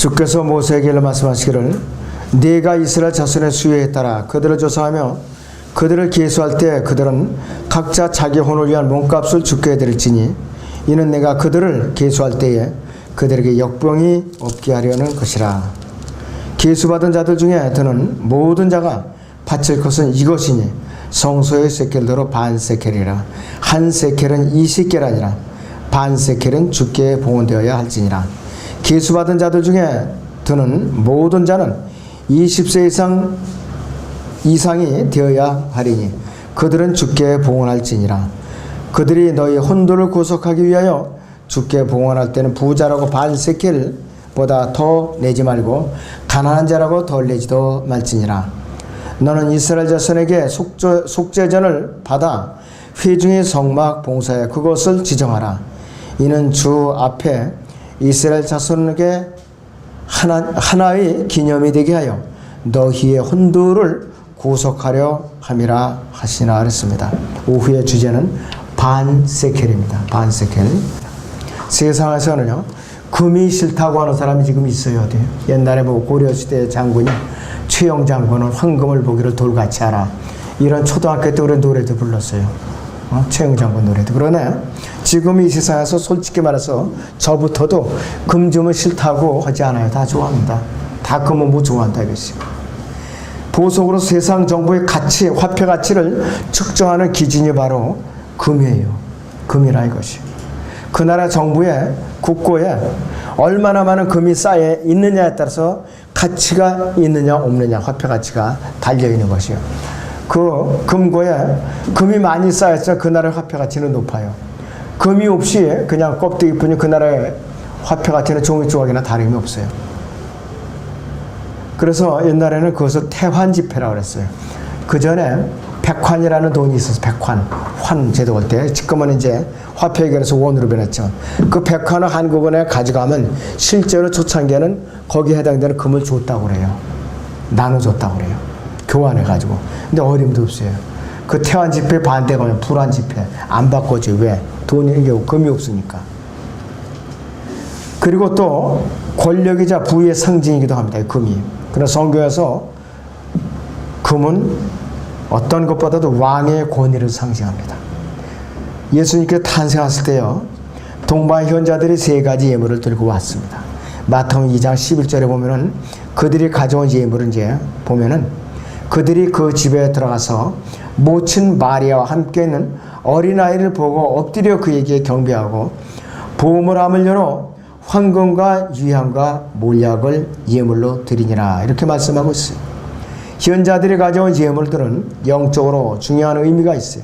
주께서 모세에게 말씀하시기를 네가 이스라엘 자손의 수요에 따라 그들을 조사하며 그들을 계수할 때 그들은 각자 자기 혼을 위한 몸값을 주께 드릴지니 이는 내가 그들을 계수할 때에 그들에게 역병이 없게 하려는 것이라. 계수받은 자들 중에 드는 모든 자가 바칠 것은 이것이니 성소의 세켈대로 반 세켈이라. 한 세켈은 2세켈 아니라 반 세켈은 주께 봉헌되어야 할지니라. 계수받은 자들 중에 드는 모든 자는 20세 이상이 되어야 하리니 그들은 주께 봉헌할지니라. 그들이 너희 혼돈을 구속하기 위하여 주께 봉헌할 때는 부자라고 반 세켈보다 더 내지 말고 가난한 자라고 덜 내지도 말지니라. 너는 이스라엘 자손에게 속죄전을 받아 회중의 성막 봉사에 그것을 지정하라. 이는 주 앞에 이스라엘 자손에게 하나의 기념이 되게 하여 너희의 혼돈을 구속하려 함이라 하시나 그랬습니다. 오후의 주제는 반세켈입니다. 반세켈. 세상에서는요, 금이 싫다고 하는 사람이 지금 있어요. 어디? 옛날에 뭐 고려시대 장군이 최영 장군은 황금을 보기를 돌같이 하라. 이런 초등학교 때 우리 노래도 불렀어요. 최영 장군 노래도. 그러나 지금 이 세상에서 솔직히 말해서 저부터도 금 주면 싫다고 하지 않아요. 다 좋아합니다. 다 금은 뭐 좋아한다 이것이. 보석으로 세상 정부의 가치, 화폐 가치를 측정하는 기준이 바로 금이에요. 금이라 이것이. 그 나라 정부의 국고에 얼마나 많은 금이 쌓여 있느냐에 따라서 가치가 있느냐 없느냐, 화폐 가치가 달려있는 것이요. 그 금고에 금이 많이 쌓였을 때 그 나라의 화폐 가치는 높아요. 금이 없이 그냥 껍데기뿐이 그 나라의 화폐 가치는 종이 조각이나 다름이 없어요. 그래서 옛날에는 그것을 태환지폐라고 그랬어요. 그 전에 백환이라는 돈이 있어서 백환, 환 제도 올 때, 지금은 이제 화폐에 변해서 원으로 변했죠. 그 백환을 한국은에 가져가면 실제로 초창기에는 거기에 해당되는 금을 줬다고 그래요. 나눠줬다고 그래요. 교환해가지고. 근데 어림도 없어요. 그 태환지폐 반대가 뭐냐면 불환지폐. 안 바꿔줘. 왜? 돈이, 금이 없으니까. 그리고 또 권력이자 부의 상징이기도 합니다. 이 금이. 그러나 성경에서 금은 어떤 것보다도 왕의 권위를 상징합니다. 예수님께서 탄생하실 때요, 동방현자들이 3가지 예물을 들고 왔습니다. 마태복음 2장 11절에 보면은 그들이 가져온 예물은 이제 보면은 그들이 그 집에 들어가서 모친 마리아와 함께 있는 어린아이를 보고 엎드려 그에게 경배하고 보물함을 열어 황금과 유향과 몰약을 예물로 드리니라. 이렇게 말씀하고 있어요. 현자들이 가져온 예물들은 영적으로 중요한 의미가 있어요.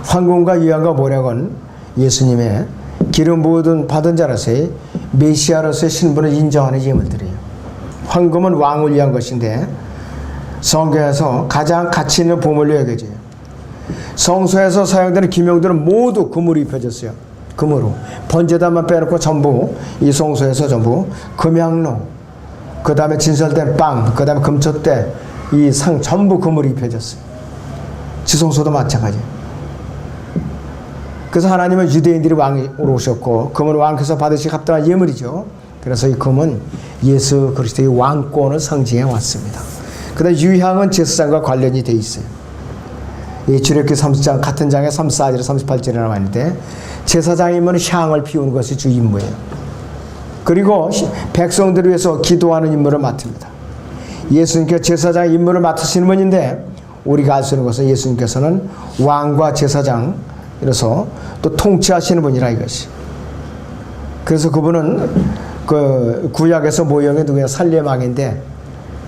황금과 유향과 몰약은 예수님의 기름 부음 받은 자로서의 메시아로서의 신분을 인정하는 예물들이에요. 황금은 왕을 위한 것인데 성경에서 가장 가치 있는 보물로 여겨져요. 성소에서 사용되는 기명들은 모두 금으로 입혀졌어요. 금으로. 번제단만 빼놓고 전부 이 성소에서 전부 금향로, 그 다음에 진설된 빵, 그 다음에 금촛대, 이 상 전부 금으로 입혀졌어요. 지성소도 마찬가지예요. 그래서 하나님은 유대인들이 왕으로 오셨고 금은 왕께서 받으시기 합당한 예물이죠. 그래서 이 금은 예수 그리스도의 왕권을 상징해 왔습니다. 그 다음에 유향은 제사장과 관련이 돼 있어요. 이 출애굽기 30장 같은 장에 34절 38절에 나와 있는데 제사장이면 향을 피우는 것이 주 임무예요. 그리고 백성들을 위해서 기도하는 임무를 맡습니다. 예수님께서 제사장 임무를 맡으시는 분인데 우리가 알 수 있는 것은 예수님께서는 왕과 제사장으로서 또 통치하시는 분이라 이것이. 그래서 그분은 그 구약에서 모형의 누구냐 살렘 왕인데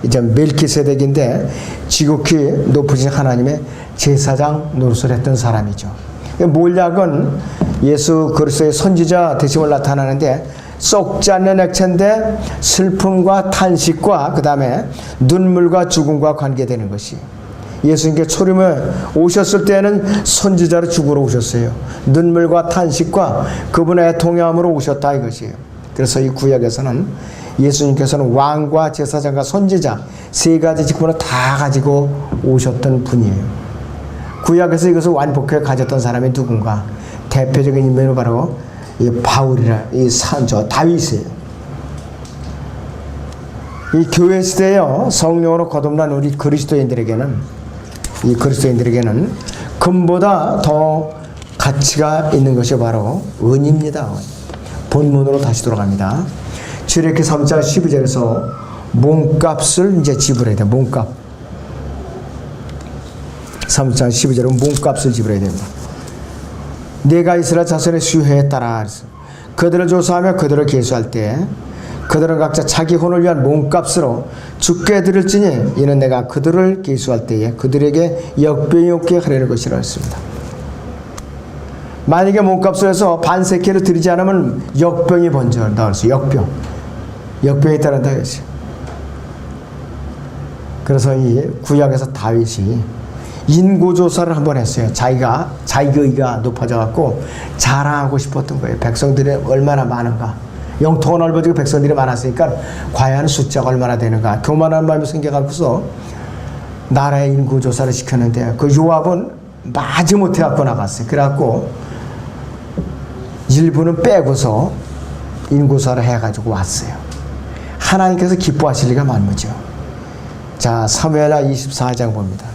이제 멜키세덱인데 지극히 높으신 하나님의 제사장 노릇을 했던 사람이죠. 몰약은 예수 그리스도의 선지자 되심을 나타나는데 썩지 않는 액체인데 슬픔과 탄식과 그 다음에 눈물과 죽음과 관계되는 것이. 예수님께 초림에 오셨을 때는 선지자로 죽으러 오셨어요. 눈물과 탄식과 그분의 동역함으로 오셨다 이것이에요. 그래서 이 구약에서는 예수님께서는 왕과 제사장과 선지자 3가지 직분을 다 가지고 오셨던 분이에요. 구약에서 이것을 완벽하게 가졌던 사람이 누군가? 대표적인 인물은 바로 이 바울이라 이 산저 다윗이에요. 이 교회 시대에요, 성령으로 거듭난 우리 그리스도인들에게는, 이 그리스도인들에게는 금보다 더 가치가 있는 것이 바로 은입니다. 본문으로 다시 돌아갑니다. 출애굽기 3장 12절에서 몸값을 이제 지불해야 돼. 몸값. 3장 12절은 몸값을 지불해야 됩니다. 내가 이스라엘 자손의 수요에 따라 그들을 조사하며 그들을 계수할 때 그들은 각자 자기 혼을 위한 몸값으로 주께 드릴지니 이는 내가 그들을 계수할 때에 그들에게 역병이 없게 하려는 것이라 했습니다. 만약에 몸값을 해서 반세켈을 드리지 않으면 역병이 번져온다 그랬어요. 역병이 따른다 그랬어요. 그래서 이 구약에서 다윗이 인구조사를 한번 했어요. 자기가 의가 높아져 갖고 자랑하고 싶었던 거예요. 백성들이 얼마나 많은가. 영토가 넓어지고 백성들이 많았으니까 과연 숫자가 얼마나 되는가. 교만한 마음이 생겨갖고서 나라의 인구조사를 시켰는데 그 요압은 마지못해 갖고 나갔어요. 그래갖고 일부는 빼고서 인구조사를 해가지고 왔어요. 하나님께서 기뻐하실 리가 많으죠. 자, 사무엘하 24장 봅니다.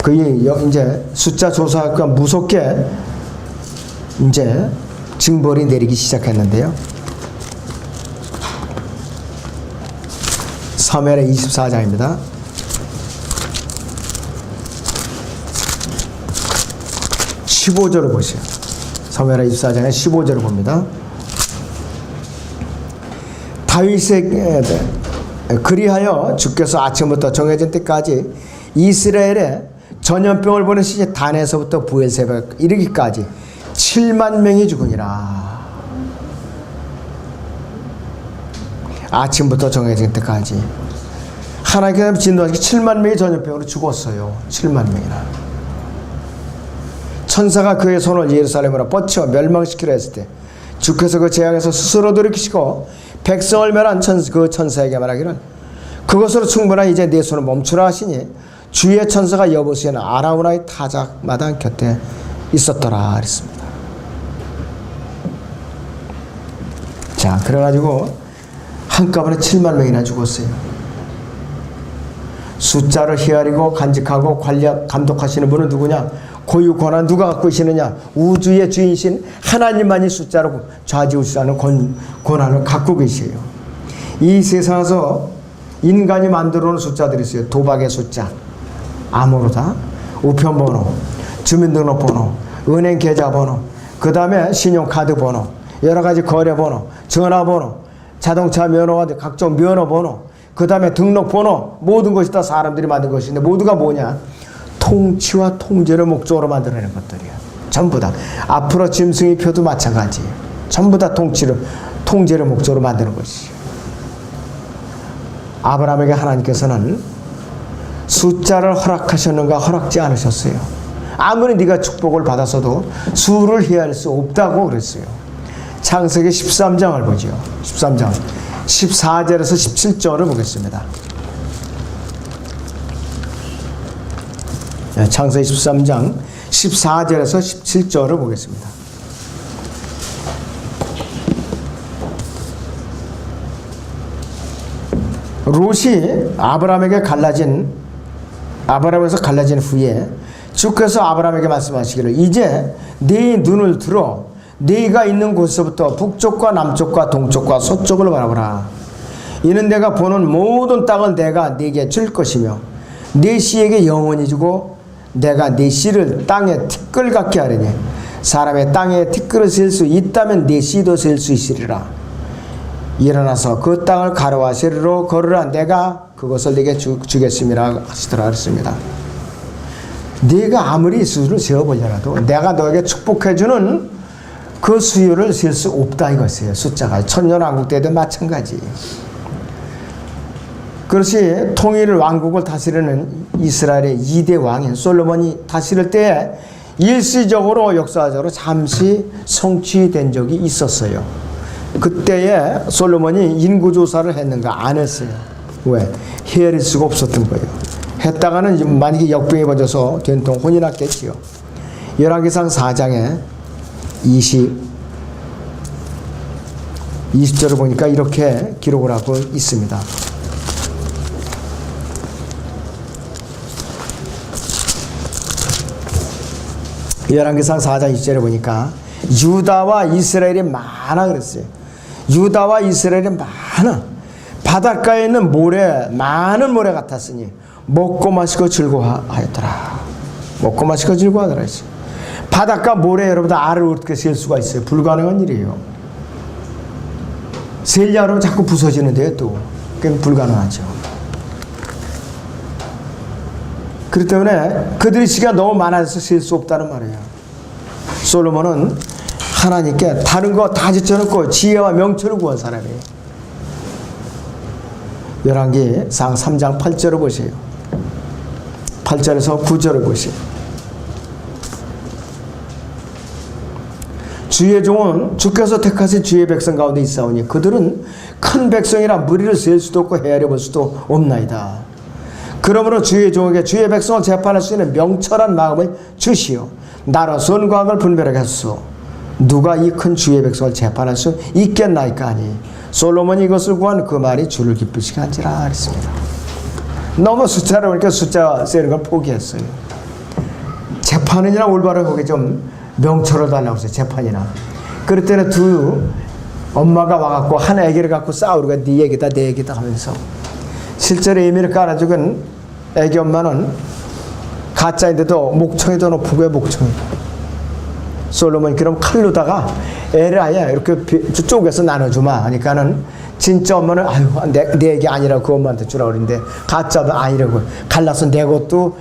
그게 이제 숫자 조사가 무섭게 이제 징벌이 내리기 시작했는데요. 사무엘하 24장입니다. 15절을 보세요. 사무엘하 24장의 15절을 봅니다. 다윗의 그리하여 주께서 아침부터 정해진 때까지 이스라엘에 전염병을 보내시니 단에서부터 부엘세바 이르기까지 7만 명이 죽으니라. 아침부터 정해진 때까지 하나님께서 진노하시기 7만 명이 전염병으로 죽었어요. 7만 명이나. 천사가 그의 손을 예루살렘으로 뻗쳐 멸망시키려 했을 때 주께서 그 재앙에서 스스로 돌이키시고 백성을 멸한 그 천사에게 말하기를 그것으로 충분한 이제 내 손을 멈추라 하시니 주의 천사가 여보수에는 아라우나의 타작마당 곁에 있었더라 그랬습니다. 자, 그래가지고 한꺼번에 7만 명이나 죽었어요. 숫자를 헤아리고 간직하고 관리하고 감독하시는 분은 누구냐? 고유 권한 누가 갖고 계시느냐? 우주의 주인이신 하나님만이 숫자로 좌지우지하는 권한을 갖고 계세요. 이 세상에서 인간이 만들어 놓은 숫자들이 있어요. 도박의 숫자, 암호로다, 우편번호, 주민등록번호, 은행 계좌번호, 그 다음에 신용카드 번호, 여러가지 거래번호, 전화번호, 자동차 면허와 각종 면허번호, 그 다음에 등록번호, 모든 것이 다 사람들이 만든 것인데 모두가 뭐냐? 통치와 통제를 목적으로 만들어낸 것들이야. 전부 다. 앞으로 짐승이표도 마찬가지예요. 전부 다 통제를 목적으로 만드는 것이죠. 아브라함에게 하나님께서는 숫자를 허락하셨는가 허락지 않으셨어요. 아무리 네가 축복을 받았어도 수를 헤아릴 수 없다고 그랬어요. 창세기 13장을 보죠. 13장 14절에서 17절을 보겠습니다. 창세기 13장 14절에서 17절을 보겠습니다. 롯이 아브라함에서 갈라진 후에 주께서 아브라함에게 말씀하시기를 이제 네 눈을 들어 네가 있는 곳에서부터 북쪽과 남쪽과 동쪽과 서쪽을 바라보라. 이는 내가 보는 모든 땅을 내가 네게 줄 것이며 네 씨에게 영원히 주고 내가 네 씨를 땅에 티끌 같게 하리니 사람의 땅에 티끌을 셀 수 있다면 네 씨도 셀 수 있으리라. 일어나서 그 땅을 가로와 세로로 걸으라. 내가 그것을 네게 주겠음이라 하시더라 그랬습니다. 네가 아무리 수를 세어보려라도 내가 너에게 축복해주는 그 수요를 셀 수 없다 이것이에요. 숫자가 천년왕국 때도 마찬가지. 그것이 통일 왕국을 다스리는 이스라엘의 2대 왕인 솔로몬이 다스릴 때에 일시적으로 역사적으로 잠시 성취된 적이 있었어요. 그때에 솔로몬이 인구조사를 했는가? 안 했어요. 왜? 헤아릴 수가 없었던 거예요. 했다가는 만약에 역병이 번져서 된통 혼이 났겠지요. 열왕기상 4장에 20절을 보니까 이렇게 기록을 하고 있습니다. 열왕기상 4장 20절에 보니까 유다와 이스라엘이 많아 그랬어요. 유다와 이스라엘이 많아. 바닷가에 있는 모래, 많은 모래 같았으니 먹고 마시고 즐거워하였더라. 먹고 마시고 즐거워하더라 했어요. 바닷가 모래 여러분들 알을 어떻게 셀 수가 있어요? 불가능한 일이에요. 셀려 그러면 자꾸 부서지는데요 또. 그건 불가능하죠. 그렇기 때문에 그들의 지가 너무 많아서 셀 수 없다는 말이에요. 솔로몬은 하나님께 다른 거 다 제쳐놓고 지혜와 명철을 구한 사람이에요. 열왕기상 3장 8절을 보세요. 8절에서 9절을 보세요. 주의 종은 주께서 택하신 주의 백성 가운데 있사오니 그들은 큰 백성이라 무리를 셀 수도 없고 헤아려 볼 수도 없나이다. 그러므로 주의 종에게 주의 백성을 재판할 수 있는 명철한 마음을 주시오. 나로 선과 악을 분별하게 하소서. 누가 이 큰 주의 백성을 재판할 수 있겠나이까 하니 솔로몬이 이것을 구한 그 말이 주를 기쁘시게 한지라 그랬습니다. 너무 숫자를 보니까 숫자 세는 걸 포기했어요. 재판이나 올바른 거기 좀 명철을 달라고 했어요. 재판이나. 그럴 때는 두 엄마가 와갖고 한 애기를 갖고 싸우르가 네 애기다 내 애기다 하면서 실제로 의미를 깔아주건 애기 엄마는 가짜인데도 목청이 더 높고 목청이. 솔로몬이 그럼 칼로다가 애를 아예 이렇게 쪼개서 나눠주마 하니까는 진짜 엄마는 아유 내 애기 아니라고 그 엄마한테 주라고 그러는데 가짜도 아니라고 갈라서 내 것도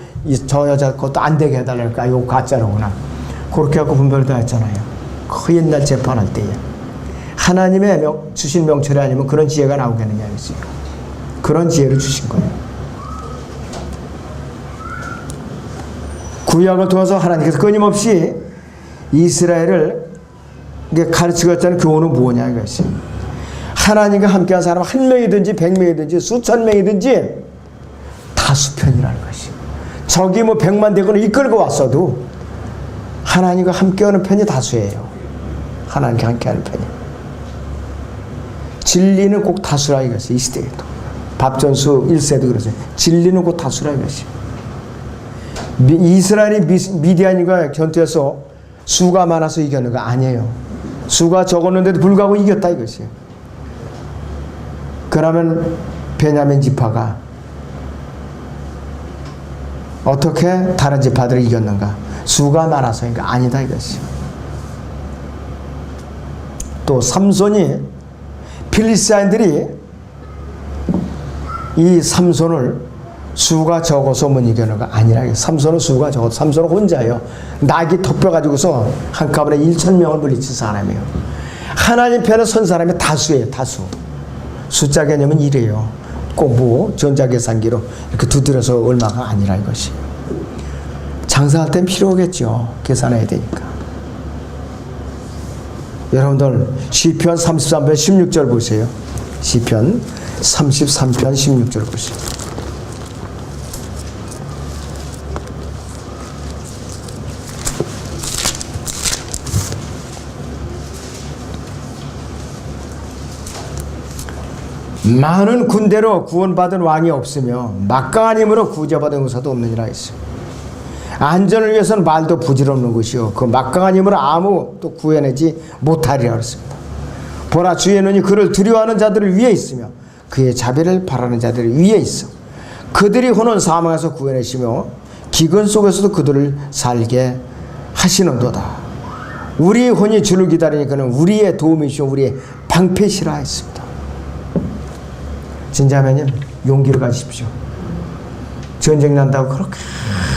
저 여자 것도 안 되게 해달라니까 이거 가짜로구나. 그렇게 하고 분별을 다 했잖아요. 그 옛날 재판할 때에 하나님의 주신 명철이 아니면 그런 지혜가 나오겠느냐 했어요. 그런 지혜를 주신 거예요. 구약을 통해서 하나님께서 끊임없이 이스라엘을 가르치고 있다는 교훈은 무엇이냐 이것이. 하나님과 함께한 사람 한 명이든지 100명이든지 수천 명이든지 다수편이라는 것이. 적이 뭐 100만 대군을 이끌고 왔어도 하나님과 함께하는 편이 다수예요. 하나님과 함께하는 편이. 진리는 꼭 다수라 이것이. 이 시대에도 밥전수 1세도 그러세요. 진리는 꼭 다수라 이것이. 이스라엘이 미디안과 견투해서 수가 많아서 이겼는 거 아니에요. 수가 적었는데도 불구하고 이겼다 이것이에요. 그러면 베냐민 지파가 어떻게 다른 지파들을 이겼는가? 수가 많아서인가? 아니다 이것이요. 또 삼손이 필리스타인들이 이 삼손을 수가 적어서 못 이기는 거 아니라 삼손은 수가 적어도 삼손은 혼자예요. 낙이 덮여가지고서 한꺼번에 1,000명을 물리친 사람이에요. 하나님 편에 선 사람이 다수예요. 다수. 숫자 개념은 이래요. 꼭 뭐 전자계산기로 이렇게 두드려서 얼마가 아니라 이것이. 장사할 땐 필요하겠죠. 계산해야 되니까. 여러분들 시편 33편 16절 보세요. 시편 33편 16절 보세요. 많은 군대로 구원받은 왕이 없으며 막강한 힘으로 구제받은 의사도 없느니라 했어요. 안전을 위해서는 말도 부질없는 것이요 그 막강한 힘으로 아무 또 구해내지 못하리라 그랬습니다. 보라 주의 눈이 그를 두려워하는 자들을 위해 있으며 그의 자비를 바라는 자들을 위해 있어 그들이 혼은 사망에서 구해내시며 기근 속에서도 그들을 살게 하시는도다. 우리의 혼이 주를 기다리니 그는 우리의 도움이시오 우리의 방패시라 했습니다. 진짜면요 용기를 가지십시오. 전쟁 난다고 그렇게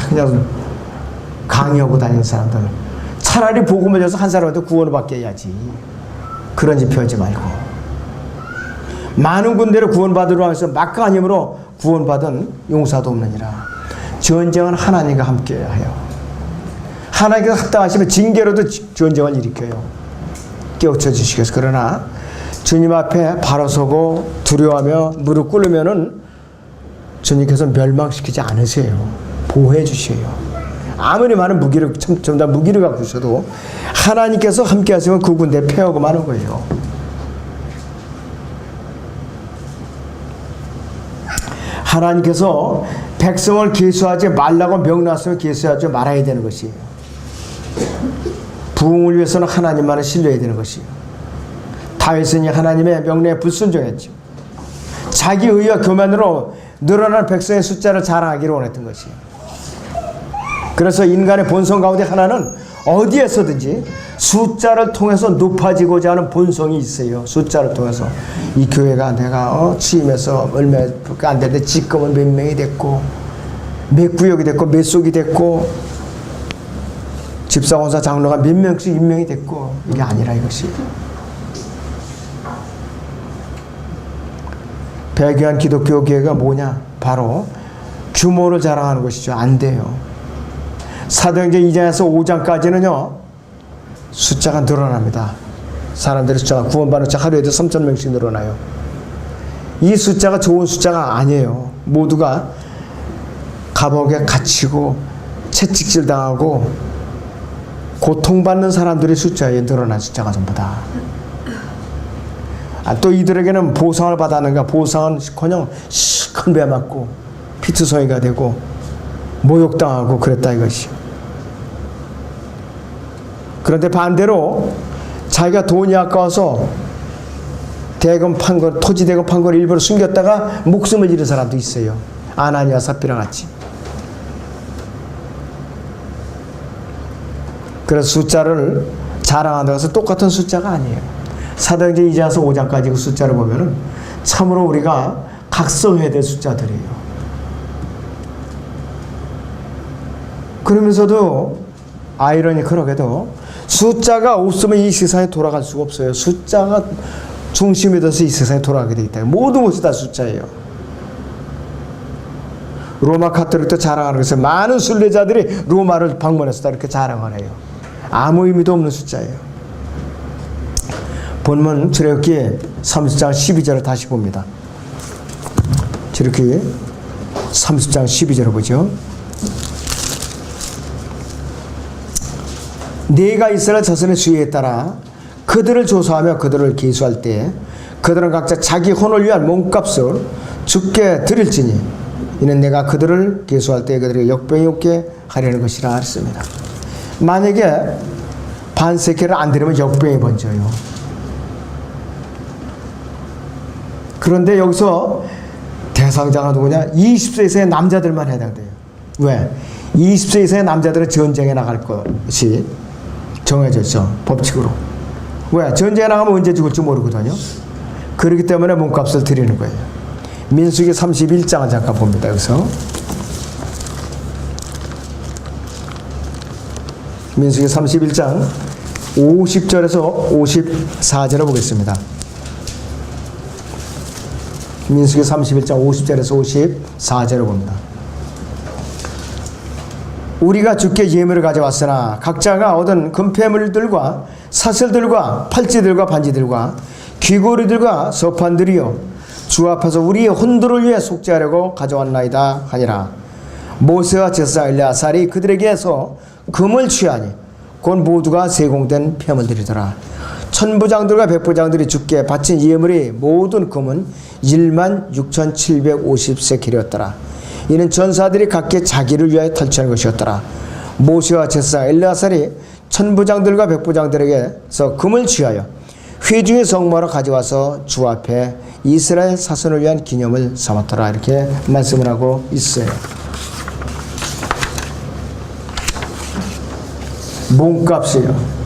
그냥 강요하고 다니는 사람들 차라리 복음을 줘서 한 사람한테 구원을 받게 해야지. 그런 짓 펴지 말고 많은 군대를 구원받으러 와서 막강한 힘으로 구원받은 용사도 없느니라. 전쟁은 하나님과 함께하여 하나님께서 합당하시면 징계로도 전쟁을 일으켜요. 깨우쳐 주시겠어. 그러나 주님 앞에 바로 서고 두려워하며 무릎 꿇으면은 주님께서 멸망시키지 않으세요. 보호해 주셔요. 아무리 많은 무기를 전부 다 무기를 갖고 있어도 하나님께서 함께 하시면 그 군대 패하고 마는 거예요. 하나님께서 백성을 계수하지 말라고 명령하시면 계수하지 말아야 되는 것이에요. 부흥을 위해서는 하나님만을 신뢰해야 되는 것이에요. 다윗은 하나님의 명령에 불순종했죠. 자기 의와 교만으로 늘어난 백성의 숫자를 자랑하기를 원했던 것이에요. 그래서 인간의 본성 가운데 하나는 어디에서든지 숫자를 통해서 높아지고자 하는 본성이 있어요. 숫자를 통해서 이 교회가 내가 취임해서 얼마밖에 안 됐는데 지금은 몇 명이 됐고 몇 구역이 됐고 몇 속이 됐고 집사원사 장로가 몇 명씩 임명이 됐고 이게 아니라 이것이 배교한 기독교 교회가 뭐냐? 바로 규모를 자랑하는 것이죠. 안 돼요. 사도행전 2장에서 5장까지는요 숫자가 늘어납니다. 사람들의 숫자가 구원받는 숫자 하루에도 3,000명씩 늘어나요. 이 숫자가 좋은 숫자가 아니에요. 모두가 감옥에 갇히고 채찍질 당하고 고통받는 사람들의 숫자에 늘어난 숫자가 전부 다. 또 이들에게는 보상을 받았는가? 보상은커녕 큰 배 맞고 피투성이가 되고 모욕당하고 그랬다 이것이. 그런데 반대로 자기가 돈이 아까워서 대금 판 걸, 토지 대금 판 걸 일부러 숨겼다가 목숨을 잃은 사람도 있어요. 아나니아 삽비라 같이. 그래서 숫자를 자랑한다고 해서 똑같은 숫자가 아니에요. 사도행전 2장에서 5장까지 그 숫자를 보면은 참으로 우리가 각성해야 될 숫자들이에요. 그러면서도 아이러니컬하게도 숫자가 없으면 이 세상에 돌아갈 수가 없어요. 숫자가 중심이 돼서 이 세상에 돌아가게 되기 때문에 모든 것이 다 숫자예요. 로마 카톨릭도 자랑하는 것은 많은 순례자들이 로마를 방문해서 이렇게 자랑을 해요. 아무 의미도 없는 숫자예요. 본문 출애굽기 30장 12절을 다시 봅니다. 출애굽기 30장 12절을 보죠. 네가 이스라엘 자손의 수에 따라 그들을 조사하며 그들을 계수할 때 그들은 각자 자기 혼을 위한 몸값을 주께 드릴지니 이는 내가 그들을 계수할 때 그들에게 역병이 없게 하려는 것이라 했습니다. 만약에 반세케를 안 드리면 역병이 번져요. 그런데 여기서 대상자가 누구냐? 20세 이상의 남자들만 해당돼요. 왜? 20세 이상의 남자들은 전쟁에 나갈 것이 정해졌죠. 법칙으로. 왜? 전쟁에 나가면 언제 죽을지 모르거든요. 그렇기 때문에 몸값을 드리는 거예요. 민수기 31장을 잠깐 봅니다. 여기서 민수기 31장 50절에서 54절을 보겠습니다. 민수기 31장 50절에서 54절을 봅니다. 우리가 주께 예물을 가져왔으나 각자가 얻은 금폐물들과 사슬들과 팔찌들과 반지들과 귀고리들과 서판들이요 주 앞에서 우리의 혼돈을 위해 속죄하려고 가져왔나이다 하니라. 모세와 제사장 엘레아살이 그들에게서 금을 취하니 곧 모두가 세공된 폐물들이더라. 천부장들과 백부장들이 주께 바친 예물이 모든 금은 16,750세켈이었더라. 이는 전사들이 각기 자기를 위하여 탈취한 것이었더라. 모세와 제사장 엘레아살이 천부장들과 백부장들에게서 금을 취하여 회중의 성모로 가져와서 주 앞에 이스라엘 사손을 위한 기념을 삼았더라. 이렇게 말씀을 하고 있어요. 몸값이에요.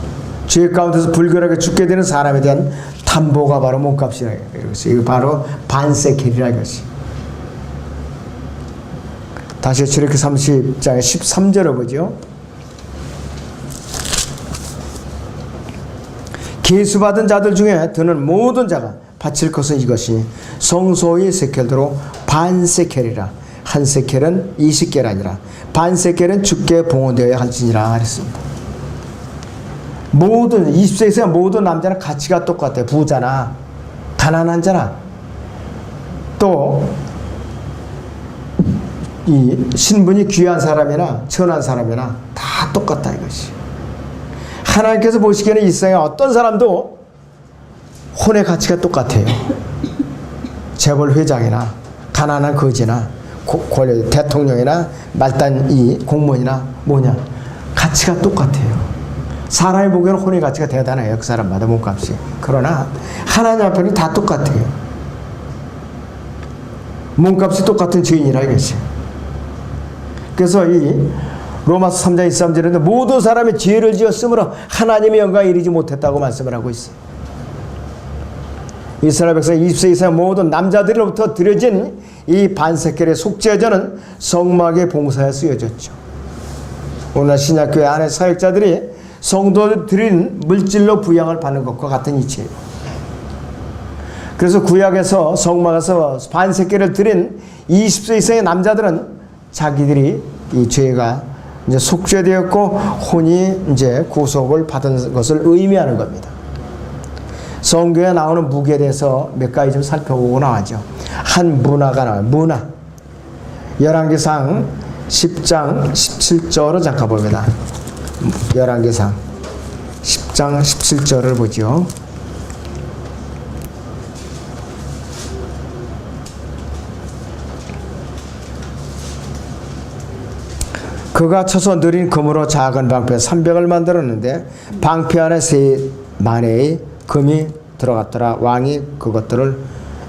죄 가운데서 불결하게 죽게 되는 사람에 대한 담보가 바로 몸값이라 이것이. 이거 바로 반세켈이라 이것이. 다시 출애굽기 30장의 13절을 보죠. 계수받은 자들 중에 드는 모든 자가 바칠 것은 이것이 성소의 세켈대로 반세켈이라. 한 세켈은 20개가 아니라 반세켈은 주께 봉헌되어야 할지니라 그랬습니다. 모든 20세 이상 모든 남자는 가치가 똑같아요. 부자나 가난한 자나 또 이 신분이 귀한 사람이나 천한 사람이나 다 똑같다 이것이. 하나님께서 보시기에는 이 세상에 어떤 사람도 혼의 가치가 똑같아요. 재벌 회장이나 가난한 거지나 권력 대통령이나 말단 이 공무원이나 뭐냐 가치가 똑같아요. 사람이 보기에는 혼의 가치가 대단해요. 그 사람마다 몸값이. 그러나 하나님 앞에는 다 똑같아요. 몸값이 똑같은 죄인이라 이것이. 그래서 이 로마서 3장 23절인데 모든 사람이 죄를 지었으므로 하나님의 영광에 이르지 못했다고 말씀을 하고 있어요. 이스라엘 백성 20세 이상 모든 남자들로부터 드려진 이 반세겔의 속죄제는 성막의 봉사에 쓰여졌죠. 오늘 신약교회 안에 사역자들이 성도들 드린 물질로 부양을 받는 것과 같은 이치예요. 그래서 구약에서 성막에서 반세겔을 드린 20세 이상의 남자들은 자기들이 이 죄가 이제 속죄되었고 혼이 이제 구속을 받은 것을 의미하는 겁니다. 성경에 나오는 무게에 대해서 몇 가지 좀 살펴보고 나가죠. 한 문화가 나와요. 문화. 열왕기상 10장 17절을 잠깐 봅니다. 열왕기상 10장 17절을 보죠. 그가 쳐서 느린 금으로 작은 방패 300을 만들었는데 방패 안에 3만회의 금이 들어갔더라. 왕이 그것들을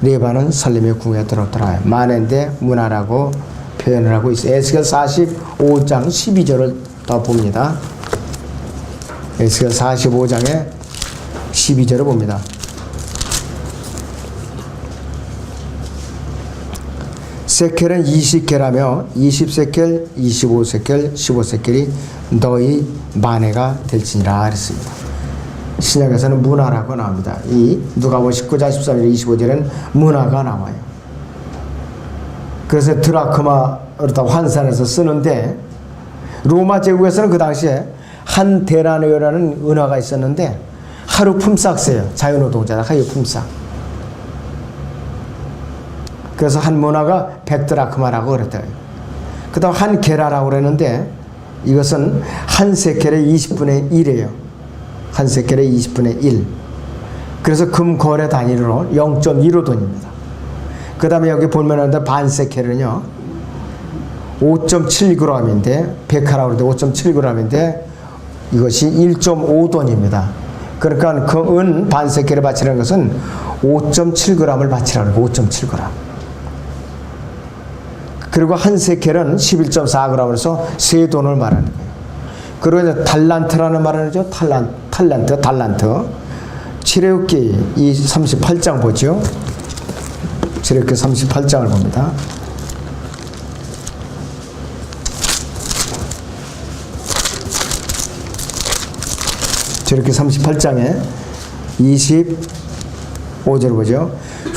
레바논 살림의 궁에 들었더라. 만회인데 문화라고 표현을 하고 있어요. 에스겔 45장 12절을 더 봅니다. 에스겔 45장에 12절을 봅니다. 세켈은 20개라며 20세켈, 25세켈, 15세켈이 너희 만회가 될지니라 그랬습니다. 신약에서는 문화라고 나옵니다. 이 누가복음 19장 13절 25절에는 문화가 나와요. 그래서 드라크마를 다 환산해서 쓰는데 로마 제국에서는 그 당시에 한 데나리오라는 은화가 있었는데 하루 품삯 써요. 자유노동자다 하루 품삯. 그래서 한 문화가 100드라크마라고 그랬더라고요. 그 다음 한 게라라고 그랬는데 이것은 한 세켈의 20분의 1이에요. 한 세켈의 20분의 1. 그래서 금 거래 단위로 0.15돈입니다. 그 다음에 여기 보면 반 세켈은요 5.7g인데 100하라고 그러는데 5.7g인데 이것이 1.5돈입니다. 그러니까 그 은 반 세켈을 바치라는 것은 5.7g을 바치라는 거예요. 5.7g. 그리고 한 세켈은 11.4g에서 세 돈을 말하는 거예요. 그리고 이제 달란트라는 말을 하죠. 달란트. 출애굽기 이 38장 보죠. 출애굽기 38장을 봅니다. 출애굽기 38장에 25절 보죠.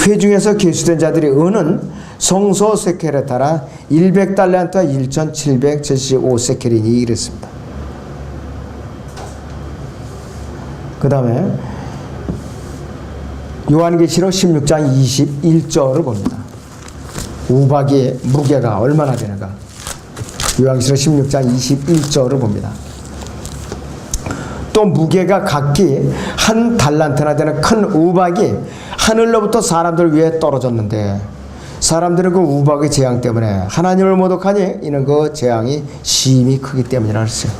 회중에서 계수된 자들이 은은 성소 세켈에 따라 100달란트와 1,775세켈이니 이랬습니다. 그 다음에 요한계시록 16장 21절을 봅니다. 우박의 무게가 얼마나 되는가. 요한계시록 16장 21절을 봅니다. 또 무게가 각기 한 달란트나 되는 큰 우박이 하늘로부터 사람들 위에 떨어졌는데 사람들은 그 우박의 재앙 때문에 하나님을 모독하니 이는 그 재앙이 심히 크기 때문이라 했어요.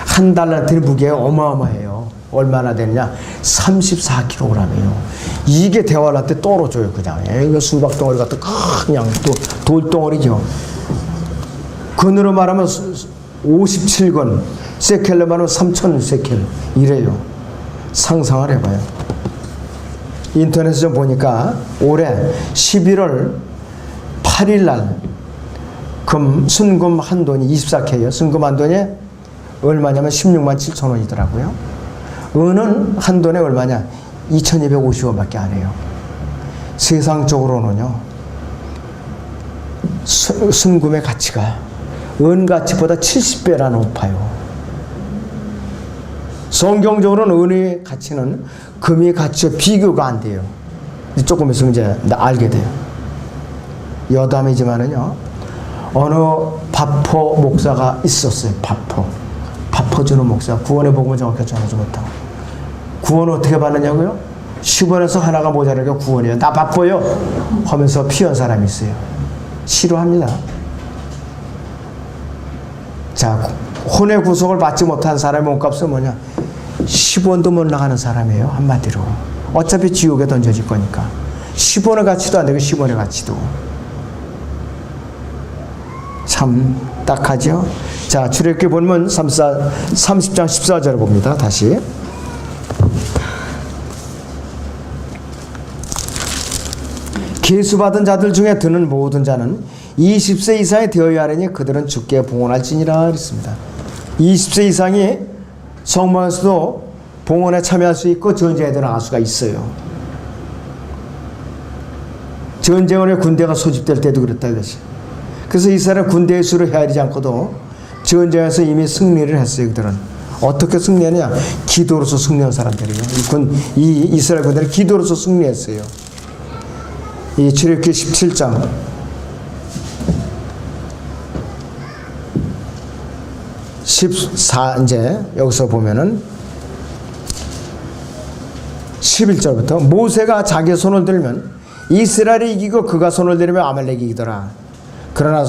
한 달란트의 무게가 어마어마해요. 얼마나 되느냐? 34kg이에요. 이게 대화한테 떨어져요. 그냥 이거 수박 덩어리 같은 그냥 또 돌덩어리죠. 근으로 말하면 57건, 세켈로 말하면 3,000세켈 이래요. 상상을 해봐요. 인터넷에 좀 보니까 올해 11월 8일 날 순금 한 돈이 24K예요. 순금 한 돈이 얼마냐면 16만 7천 원이더라고요. 은은 한 돈에 얼마냐? 2,250원밖에 안 해요. 세상적으로는요. 순금의 가치가 은 가치보다 70배나 높아요. 성경적으로는 은의 가치는 금의 가치와 비교가 안 돼요. 조금 있으면 이제 알게 돼요. 여담이지만은요, 어느 바포 목사가 있었어요. 바포 주는 목사. 구원의 복음을 정확히 전하지 못하고. 구원을 어떻게 받느냐고요? 10원에서 하나가 모자라니까 구원이에요. 나 바빠요 하면서 피한 사람이 있어요. 싫어합니다. 자, 혼의 구속을 받지 못한 사람의 몸값은 뭐냐? 10원도 못 나가는 사람이에요. 한마디로. 어차피 지옥에 던져질 거니까. 10원의 가치도 안 되고 10원의 가치도. 참 딱하죠. 자, 출애굽기 본문 30장 14절을 봅니다. 다시. 계수받은 자들 중에 드는 모든 자는 20세 이상이 되어야 하려니 그들은 주께 봉헌할지니라 그랬습니다. 20세 이상이 성막에서도 봉헌에 참여할 수 있고 전쟁에도 나갈 수가 있어요. 전쟁으로 군대가 소집될 때도 그랬다 이거지. 그래서 이스라엘 군대의 수를 헤아리지 않고도 전쟁에서 이미 승리를 했어요. 그들은 어떻게 승리하냐? 기도로서 승리한 사람들이에요. 이 이스라엘 군대는 기도로서 승리했어요. 이 출애굽기 17장 14 이제 여기서 보면은 11절부터 모세가 자기 손을 들면 이스라엘이 이기고 그가 손을 들면 아말렉이 이기더라. 그러나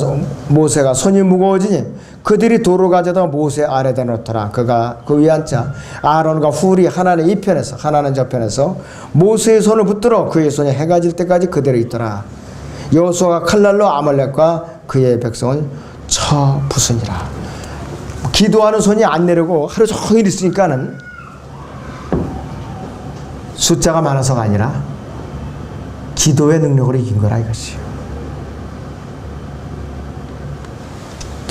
모세가 손이 무거워지니 그들이 돌을 가져다 모세 아래다 놓더라. 그가 그 위에 앉자 아론과 훌이 하나는 이 편에서 하나는 저 편에서 모세의 손을 붙들어 그의 손이 해가 질 때까지 그대로 있더라. 여호수아가 칼날로 아말렉과 그의 백성을 쳐 부수니라. 기도하는 손이 안 내려고 하루 종일 있으니까는 숫자가 많아서가 아니라 기도의 능력으로 이긴 거라 이것이요.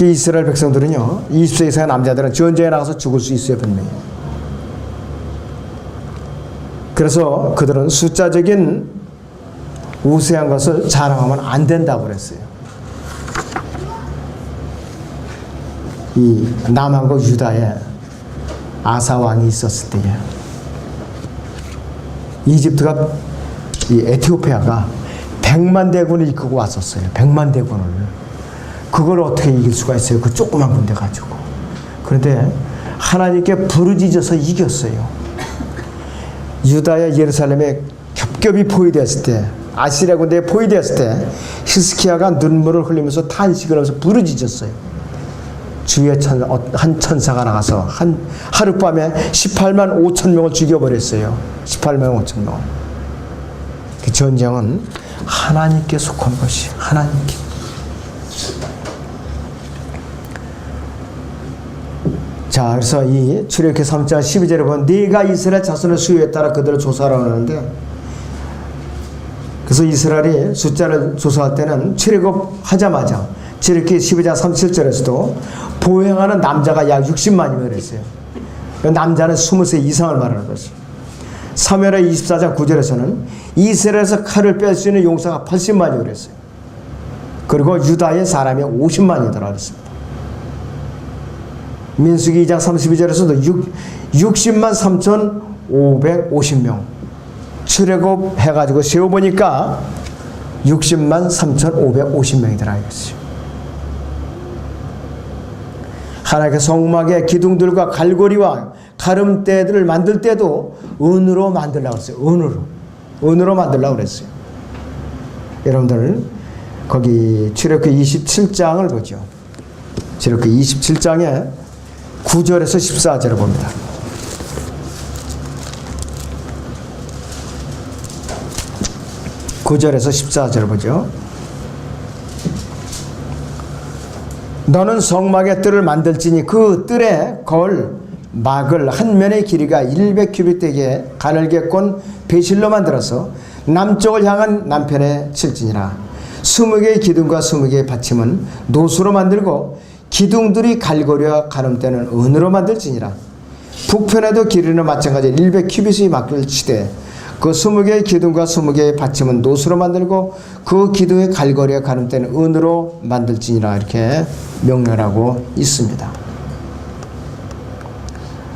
이스라엘 백성들은요, 20세 이상의 남자들은 전쟁에 나가서 죽을 수 있어요, 분명히. 그래서 그들은 숫자적인 우세한 것을 자랑하면 안 된다고 그랬어요. 이 남한과 유다에 아사 왕이 있었을 때에 이집트가 이 에티오피아가 100만 대군을 이끌고 왔었어요. 100만 대군을. 그걸 어떻게 이길 수가 있어요? 그 조그만 군대 가지고. 그런데 하나님께 부르짖어서 이겼어요. 유다야 예루살렘에 겹겹이 포위되었을 때, 아시리아 군대에 포위되었을 때 히스키야가 눈물을 흘리면서 탄식을 하면서 부르짖었어요. 주의 한 천사가 나가서 하룻밤에 18만 5천 명을 죽여버렸어요. 18만 5천 명. 그 전쟁은 하나님께 속한 것이 하나님께. 자, 그래서 이 출애굽기 3장 12절에 보면 네가 이스라엘 자손의 수요에 따라 그들을 조사하라고 하는데, 그래서 이스라엘이 숫자를 조사할 때는 출애굽하자마자 출애굽기 12장 37절에서도 보행하는 남자가 약 60만이면 그랬어요. 남자는 20세 이상을 말하는 것이죠. 사무엘하 24장 9절에서는 이스라엘에서 칼을 뺄 수 있는 용사가 80만이 그랬어요. 그리고 유다의 사람이 50만이더라 그랬습니다. 민수기 2장 32절에서도 60만 3,550명 출애굽 해가지고 세워보니까 60만 3,550명이더라 이것이요. 하나님께 성막의 기둥들과 갈고리와 가름대들을 만들 때도 은으로 만들라고 했어요. 은으로 만들라고 그랬어요. 여러분들 거기 출애굽기 27장을 보죠. 출애굽기 27장에 9절에서 14절을 봅니다. (9절에서 14절을) 보죠. 너는 성막의 뜰을 만들지니 그 뜰에 걸 막을 한 면의 길이가 100규빗 되게 가늘게 꼰 배실로 만들어서 남쪽을 향한 남편에 칠지니라. 20개의 기둥과 20개의 받침은 노수로 만들고 기둥들이 갈고리와 가름대는 은으로 만들지니라. 북편에도 길이는 마찬가지 100규빗이 막을 치되 그 20개의 기둥과 20개의 받침은 노수로 만들고 그 기둥의 갈고리와 가름대는 은으로 만들지니라. 이렇게 명령하고 있습니다.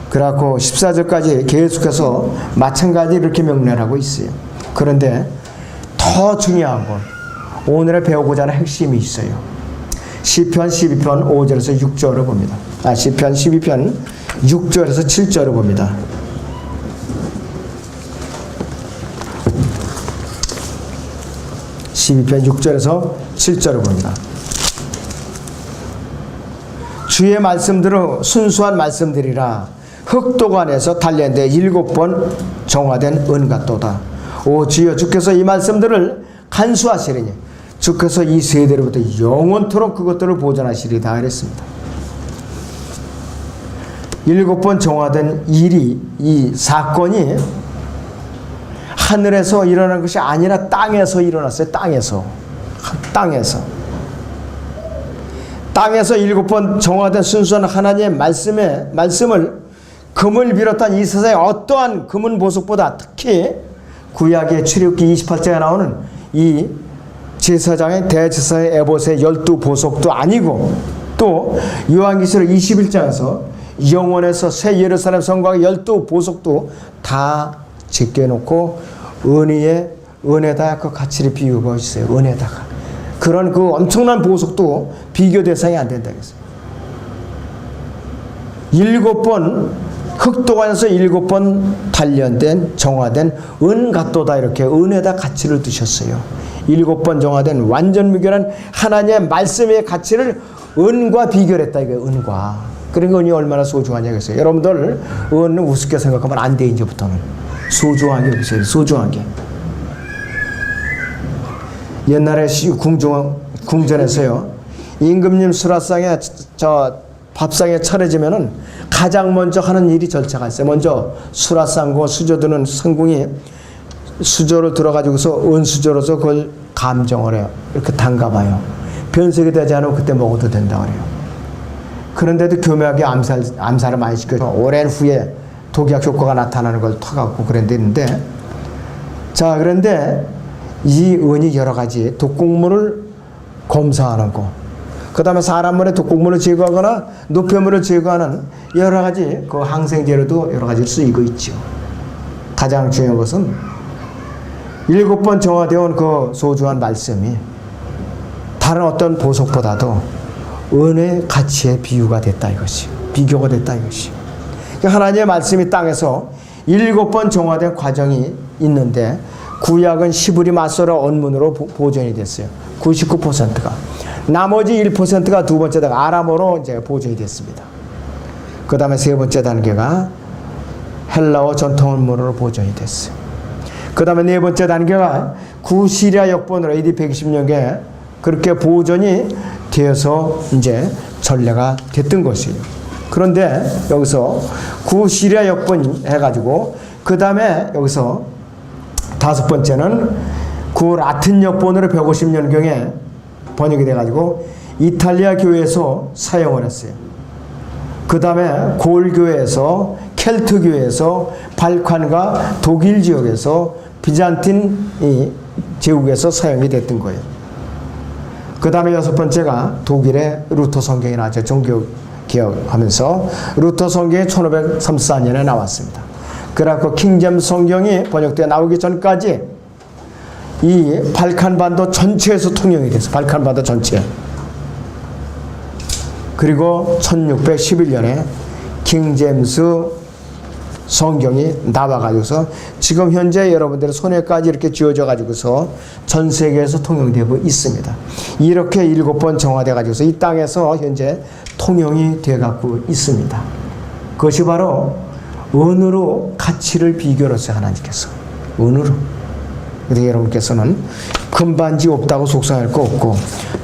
그래갖고 14절까지 계속해서 마찬가지 이렇게 명령하고 있어요. 그런데 더 중요한 건 오늘에 배우고자 하는 핵심이 있어요. 시편 12편 5절에서 6절을 봅니다. 시편 12편 6절에서 7절을 봅니다. (12편) 6절에서 7절을 봅니다. 주의 말씀들은 순수한 말씀들이라 흑도관에서 단련돼 7번 정화된 은갓도다. 오 주여, 주께서 이 말씀들을 간수하시리니 주께서 이 세대로부터 영원토록 그것들을 보존하시리다 그랬습니다. 7번 정화된 일이, 이 사건이 하늘에서 일어난 것이 아니라 땅에서 일어났어요. 땅에서 7번 정화된 순수한 하나님의 말씀을 금을 비롯한 이 세상의 어떠한 금은 보석보다, 특히 구약의 출애굽기 28장에 나오는 이 제사장의 대제사의 에봇의 12보석도 아니고, 또 요한계시록 21장에서 영원에서 새 예루살렘 성곽의 12보석도 다 제껴놓고 은에다 그 가치를 비유하고 있어요. 은에다가 그런 그 엄청난 보석도 비교 대상이 안 된다 그랬어요. 7번 흑도관에서 7번 단련된 정화된 은갓도다, 이렇게 은에다 가치를 두셨어요. 7번 정화된 완전 무결한 하나님의 말씀의 가치를 은과 비교했다, 이게 은과. 그러니까 은이 얼마나 소중하냐 그랬어요. 여러분들 은은 우습게 생각하면 안 돼. 이제부터는 소중하게 보세요. 소중하게. 옛날에 궁전에서요, 임금님 수라상에 밥상에 차려지면은 가장 먼저 하는 일이 절차가 있어요. 먼저 수라상과 수저드는 상궁이 수저를 들어가지고서 은수저로서 그걸 감정을 해요. 이렇게 담가봐요. 변색이 되지 않으면 그때 먹어도 된다 그래요. 그런데도 교묘하게 암살을 많이 시켜요. 오랜 후에 독약 효과가 나타나는 걸 터갖고 그랬는데, 자, 그런데 이 은이 여러 가지 독극물을 검사하는 거, 그 다음에 사람물의 독극물을 제거하거나 노폐물을 제거하는 여러 가지 그 항생제로도 여러 가지 쓰이고 있죠. 가장 중요한 것은 7번 정화되어 온 그 소중한 말씀이 다른 어떤 보석보다도 은의 가치에 비유가 됐다 이것이, 비교가 됐다 이것이. 하나님의 말씀이 땅에서 7번 정화된 과정이 있는데, 구약은 시브리 마소라 언문으로 보존이 됐어요. 99%가. 나머지 1%가 두 번째 단계 아람어로 이제 보존이 됐습니다. 그 다음에 세 번째 단계가 헬라어 전통 언문으로 보존이 됐어요. 그 다음에 네 번째 단계가 구시리아 역본으로 AD 120년경에 그렇게 보존이 되어서 이제 전례가 됐던 것이에요. 그런데 여기서 구시리아 역본 해가지고, 그 다음에 여기서 다섯 번째는 구 라틴 역본으로 150년경에 번역이 돼가지고 이탈리아 교회에서 사용을 했어요. 그 다음에 골교회에서, 켈트 교회에서, 발칸과 독일 지역에서, 비잔틴 제국에서 사용이 됐던 거예요. 그 다음에 여섯 번째가 독일의 루터 성경이 나왔죠. 종교 개혁하면서 루터 성경이 1534년에 나왔습니다. 그래갖고 킹잼 성경이 번역되어 나오기 전까지 이 발칸반도 전체에서 통용이 됐어요. 발칸반도 전체. 그리고 1611년에 킹제임스 성경이 나와가지고서 지금 현재 여러분들의 손에까지 이렇게 쥐어져 가지고서 전 세계에서 통용되고 있습니다. 이렇게 7번 정화돼 가지고서 이 땅에서 현재 통용이 되어 갖고 있습니다. 그것이 바로 은으로 가치를 비교했어요. 하나님께서 은으로. 그래서 여러분께서는 금반지 없다고 속상할 거 없고,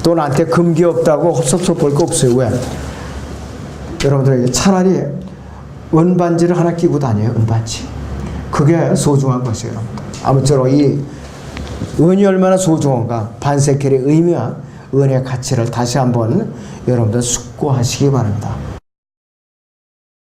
또 나한테 금기 없다고 섭섭할 거 없어요. 왜? 여러분들 차라리 은반지를 하나 끼고 다녀요. 은반지. 그게 소중한 것이에요. 아무쪼록 이 은이 얼마나 소중한가, 반세켈의 의미와 은의 가치를 다시 한번 여러분들 숙고하시기 바랍니다.